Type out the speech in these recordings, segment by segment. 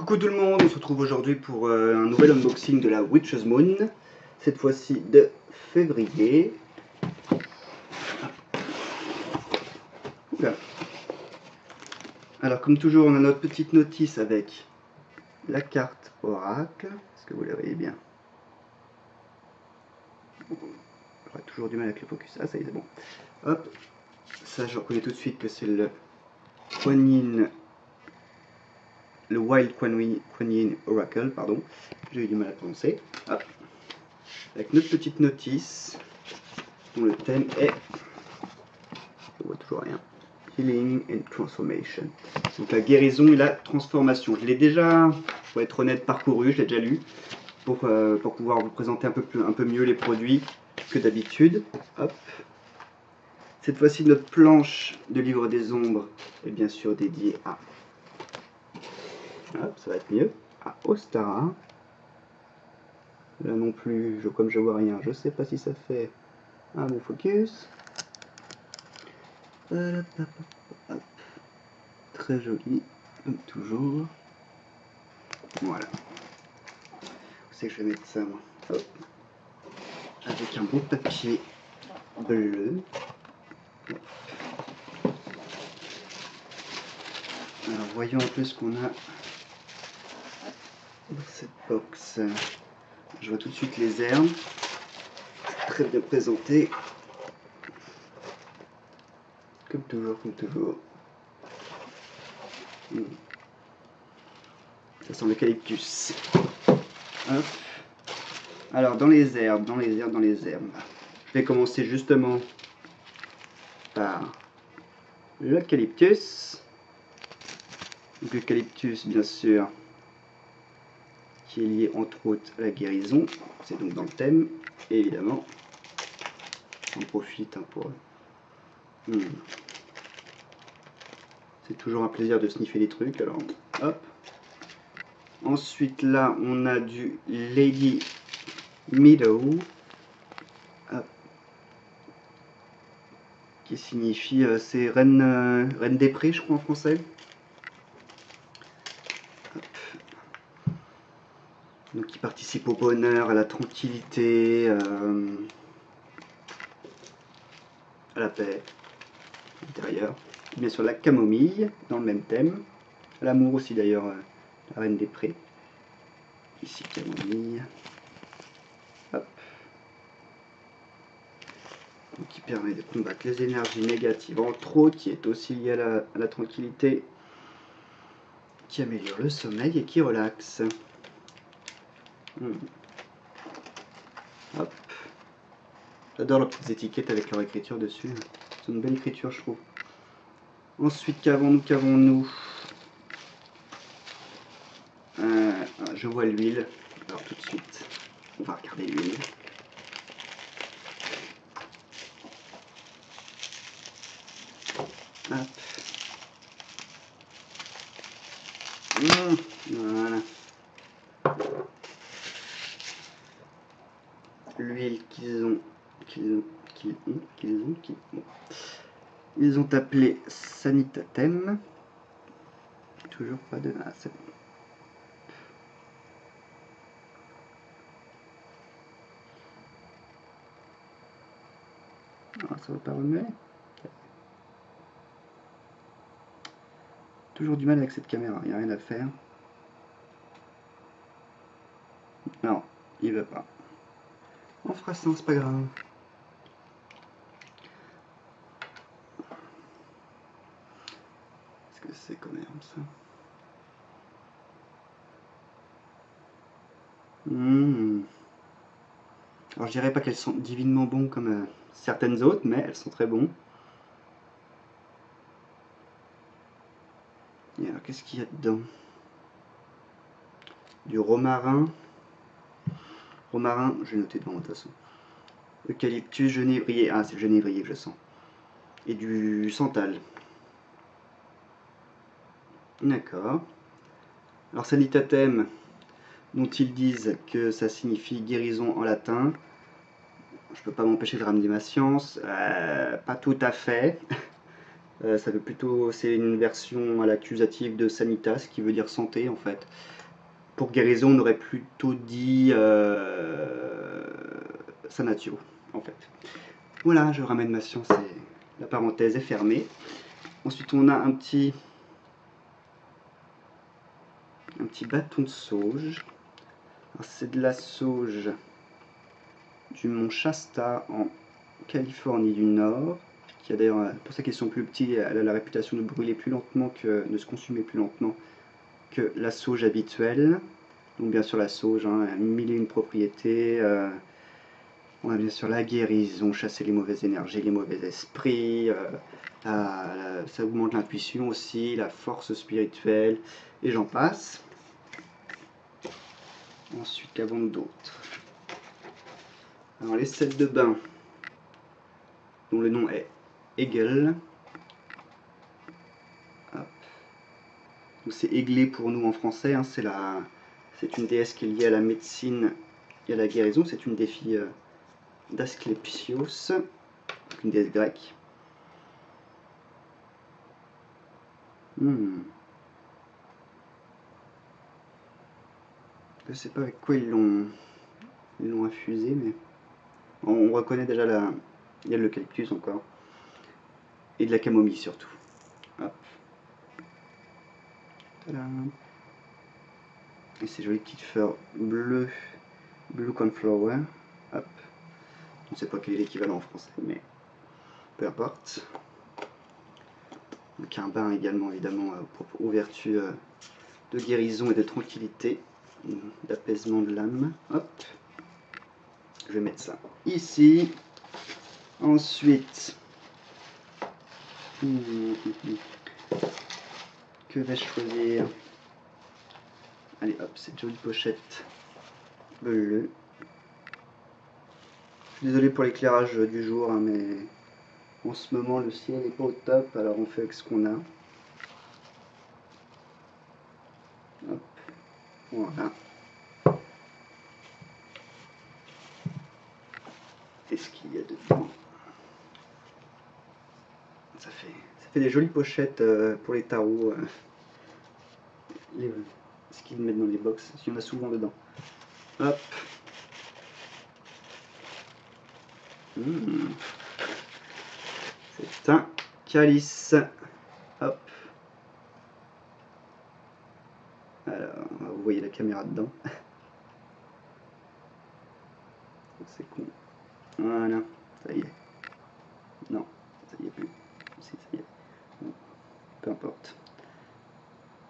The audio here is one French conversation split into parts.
Coucou tout le monde, on se retrouve aujourd'hui pour un nouvel unboxing de la Witch's Moon, cette fois-ci de février. Oula. Alors comme toujours on a notre petite notice avec la carte oracle, est-ce que vous la voyez bien? J'aurai toujours du mal avec le focus, ah ça y est c'est bon. Hop, ça je reconnais tout de suite que c'est le Kuan Yin, le Wild Kuan Yin Oracle, pardon, j'ai eu du mal à prononcer. Hop. Avec notre petite notice dont le thème est, je vois toujours rien, Healing and Transformation. Donc la guérison et la transformation. Je l'ai déjà, pour être honnête, parcouru, je l'ai déjà lu, pour pouvoir vous présenter un peu mieux les produits que d'habitude. Hop. Cette fois-ci, notre planche de livre des ombres est bien sûr dédiée à, hop, ça va être mieux, à Ostara. Là non plus, comme je vois rien, je sais pas si ça fait un bon focus. Hop. Très joli, comme toujours. Voilà. Où c'est que je vais mettre ça, moi? Hop. Avec un beau papier bleu. Hop. Alors voyons un peu ce qu'on a dans cette box. Je vois tout de suite les herbes. Très bien présenté. Comme toujours, comme toujours. Ça sent l'eucalyptus. Hop. Alors dans les herbes. Je vais commencer justement par l'eucalyptus. L'eucalyptus bien sûr qui est lié entre autres à la guérison. C'est donc dans le thème. Et évidemment, on profite pour... C'est toujours un plaisir de sniffer des trucs, alors hop. Ensuite là on a du Lady Meadow, hop. Qui signifie, c'est reine des prés je crois en français. Hop. Donc qui participe au bonheur, à la tranquillité, à la paix intérieure. Bien sûr la camomille dans le même thème, l'amour aussi d'ailleurs, la reine des prés. Ici camomille, hop. Donc, qui permet de combattre les énergies négatives entre autres, qui est aussi lié à la tranquillité, qui améliore le sommeil et qui relaxe. Hop. J'adore leurs petites étiquettes avec leur écriture dessus. C'est une belle écriture je trouve. Ensuite qu'avons-nous? Je vois l'huile. Alors tout de suite, on va regarder l'huile. Hop. Voilà. L'huile ils ont appelé Sanitatem. Toujours pas de... Ah, c'est bon. Ah, ça va pas remuer. Toujours du mal avec cette caméra, il n'y a rien à faire. Non, il veut pas. On fera ça, c'est pas grave. Qu'est-ce que c'est quand même ça? Alors je dirais pas qu'elles sont divinement bonnes comme certaines autres, mais elles sont très bonnes. Et alors qu'est-ce qu'il y a dedans? Du romarin. Romarin, je vais noter devant de toute façon. Eucalyptus, genévrier. Ah, c'est le genévrier que je sens. Et du santal. D'accord. Alors Sanitatem, dont ils disent que ça signifie guérison en latin. Je peux pas m'empêcher de ramener ma science. Pas tout à fait. Ça veut plutôt, c'est une version à l'accusative de sanitas, qui veut dire santé en fait. Pour guérison, on aurait plutôt dit sanatio en fait. Voilà, je ramène ma science et la parenthèse est fermée. Ensuite, on a un petit bâton de sauge. C'est de la sauge du mont Shasta en Californie du Nord, qui a d'ailleurs, pour ça qu'ils sont plus petits, elle a la réputation de brûler plus lentement de se consumer plus lentement que la sauge habituelle. Donc bien sûr la sauge, hein, a mille et une propriétés. On a bien sûr la guérison, chasser les mauvaises énergies, les mauvais esprits. Ça augmente l'intuition aussi, la force spirituelle, et j'en passe. Ensuite, qu'avons-nous d'autre? Alors les sels de bain, dont le nom est Egel. C'est Églé pour nous en français, hein, c'est une déesse qui est liée à la médecine et à la guérison. C'est une des filles d'Asclépios, une déesse grecque. Je sais pas avec quoi ils l'ont infusé, mais on reconnaît déjà il y a de l'eucalyptus encore, et de la camomille surtout. Hop. Et ces jolies petites fleurs bleues, blue cornflower. Hop. Je ne sais pas quel est l'équivalent en français, mais peu importe. Donc un bain également évidemment aux vertus de guérison et de tranquillité, d'apaisement de l'âme. Hop. Je vais mettre ça ici. Ensuite, que vais-je choisir? Allez hop, cette jolie pochette bleue. Je suis désolé pour l'éclairage du jour, hein, mais en ce moment le ciel n'est pas au top, alors on fait avec ce qu'on a. Hop, voilà. Qu'est-ce qu'il y a dedans? Ça fait des jolies pochettes pour les tarots. Ce qu'ils mettent dans les box, il y en a souvent dedans. Hop. C'est un calice. Hop. Alors, vous voyez la caméra dedans. C'est con. Voilà, ça y est. Non, ça y est plus. Si, ça y est. Bon, peu importe.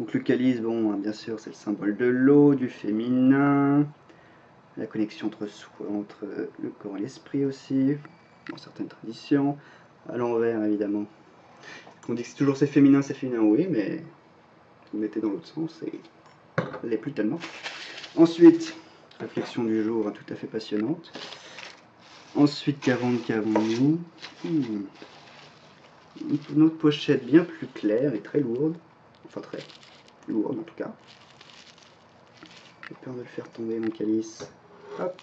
Donc le calice, bon, bien sûr, c'est le symbole de l'eau, du féminin, la connexion entre le corps et l'esprit aussi, dans certaines traditions. À l'envers, évidemment. On dit que c'est toujours c'est féminin, oui, mais vous mettez dans l'autre sens et ça l'est plus tellement. Ensuite, réflexion du jour tout à fait passionnante. Ensuite, qu'avons-nous? Une autre pochette bien plus claire et très lourde. Enfin, très lourde en tout cas. J'ai peur de le faire tomber, mon calice. Hop.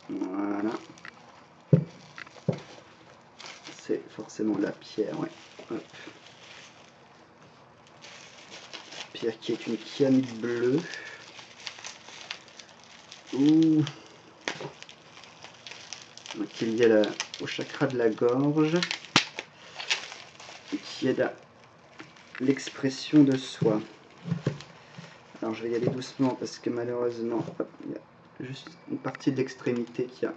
Voilà. C'est forcément la pierre, ouais. Hop. Pierre qui est une kyanite bleue. Ouh. Qui est liée au chakra de la gorge. Et qui aide à l'expression de soi. Alors je vais y aller doucement parce que malheureusement, hop, il y a juste une partie de l'extrémité qui a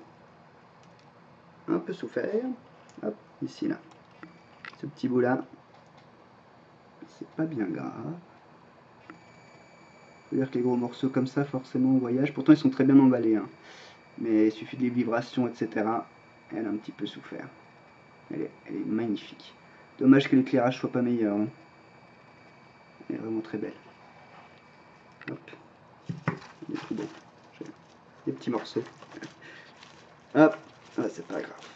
un peu souffert. Hop, ici là. Ce petit bout là, c'est pas bien grave. Faut dire que les gros morceaux comme ça, forcément, au voyage, pourtant ils sont très bien emballés, hein. Mais il suffit des vibrations, etc. Elle a un petit peu souffert. Elle est magnifique. Dommage que l'éclairage soit pas meilleur, hein. Elle est vraiment très belle. Hop. Il est tout beau. Des petits morceaux. Hop. Ah, c'est pas grave.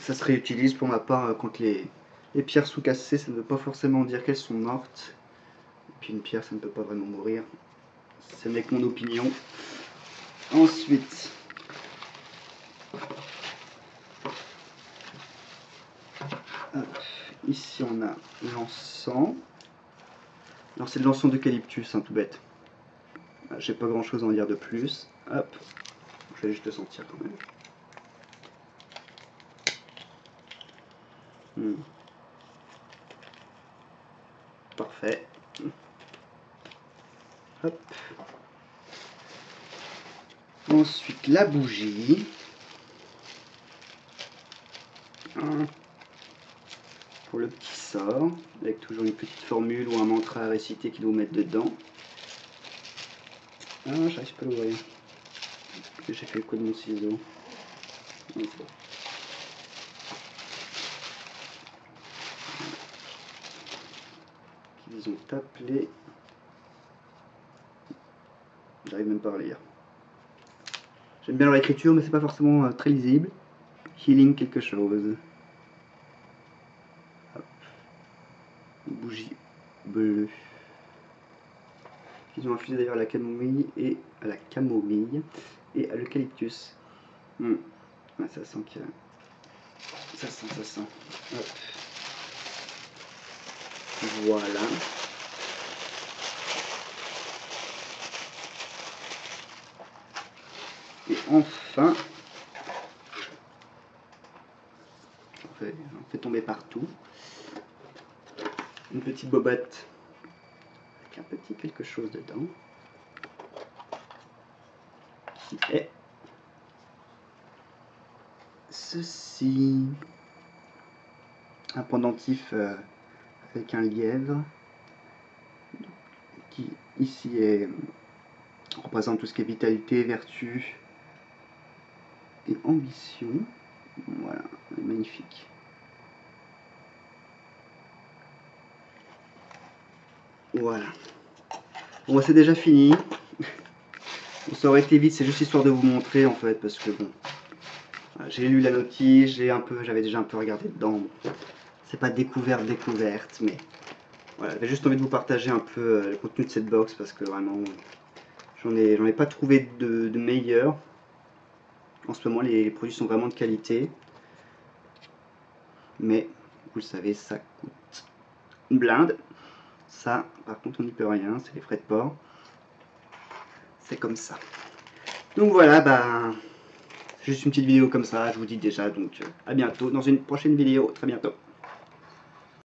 Ça se réutilise pour ma part quand les pierres sont cassées, ça ne veut pas forcément dire qu'elles sont mortes. Et puis une pierre, ça ne peut pas vraiment mourir. Ce n'est que mon opinion. Ensuite, ici on a l'encens. Alors c'est de l'encens d'eucalyptus, hein, tout bête. J'ai pas grand chose à en dire de plus. Hop, je vais juste le sentir quand même. Parfait. Hop. Ensuite la bougie. Pour le petit sort, avec toujours une petite formule ou un mantra à réciter qu'il faut mettre dedans. Ah, j'arrive pas à l'ouvrir. J'ai fait le coup de mon ciseau. Qu'ils ont appelé. J'arrive même pas à lire. J'aime bien leur écriture, mais c'est pas forcément très lisible. Healing quelque chose. Hop. Une bougie bleue. Ils ont infusé d'ailleurs à la camomille et à l'eucalyptus. Ouais, ça sent que. Ça sent. Hop. Voilà. Et enfin, on fait tomber partout. Une petite bobette avec un petit quelque chose dedans. Qui est ceci. Un pendentif avec un lièvre qui ici représente tout ce qui est vitalité, vertu et ambition. Voilà, il est magnifique. Voilà. Bon, c'est déjà fini. Ça aurait été vite, c'est juste histoire de vous montrer en fait, parce que bon, j'ai lu la notice, j'avais déjà un peu regardé dedans. C'est pas découverte, mais voilà, j'avais juste envie de vous partager un peu le contenu de cette box parce que vraiment, j'en ai pas trouvé de meilleur. En ce moment, les produits sont vraiment de qualité, mais vous le savez, ça coûte une blinde. Ça, par contre, on n'y peut rien, c'est les frais de port. C'est comme ça. Donc voilà, bah, c'est juste une petite vidéo comme ça, je vous dis déjà, donc à bientôt dans une prochaine vidéo, très bientôt.